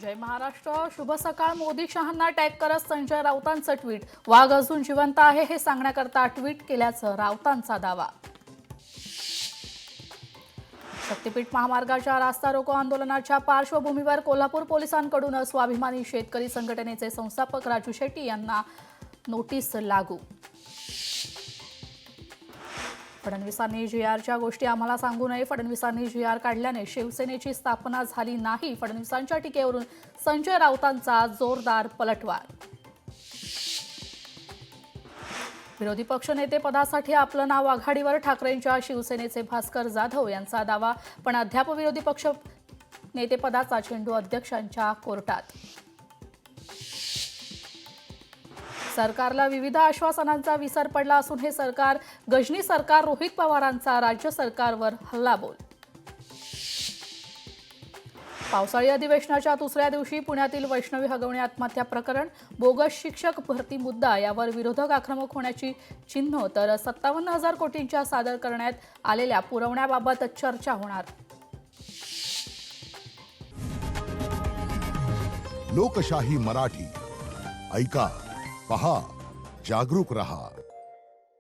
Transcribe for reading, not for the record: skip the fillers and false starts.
जय महाराष्ट्र, शुभ सकाळ. मोदी शहांना टॅग करत संजय राऊतांचं ट्विट. वाघ अजून जिवंत आहे हे सांगण्याकरता ट्विट केल्याचं राऊतांचा दावा. शक्तीपीठ महामार्गाच्या रास्ता रोको आंदोलनाच्या पार्श्वभूमीवर कोल्हापूर पोलिसांकडून स्वाभिमानी शेतकरी संघटनेचे संस्थापक राजू शेट्टी यांना नोटीस लागू. फडणवीसांनी जी.आरच्या गोष्टी आम्हाला सांगू नये. फडणवीसांनी जी.आर काढल्याने शिवसेनेची स्थापना झाली नाही. फडणवीसांच्या टीकेवरून संजय राऊतांचा जोरदार पलटवार. विरोधी पक्षनेते पदासाठी आपलं नाव आघाडीवर. ठाकरेंच्या शिवसेनेचे भास्कर जाधव यांचा दावा. पण अद्याप विरोधी पक्ष नेतेपदाचा चेंडू अध्यक्षांच्या कोर्टात. सरकारला विविध आश्वासनांचा विसर पडला असून हे सरकार गजनी सरकार. रोहित पवारांचा राज्य सरकारवर हल्लाबोल. पावसाळी अधिवेशनाच्या दुसऱ्या दिवशी पुण्यातील वैष्णवी हगवणे आत्महत्या प्रकरण. बोगस शिक्षक भरती मुद्दा यावर विरोधक आक्रमक होण्याची चिन्ह. तर 57,000 कोटींच्या सादर करण्यात आलेल्या पुरवण्याबाबत चर्चा होणार. लोकशाही मराठी ऐका, पहा, जागरूक रहा.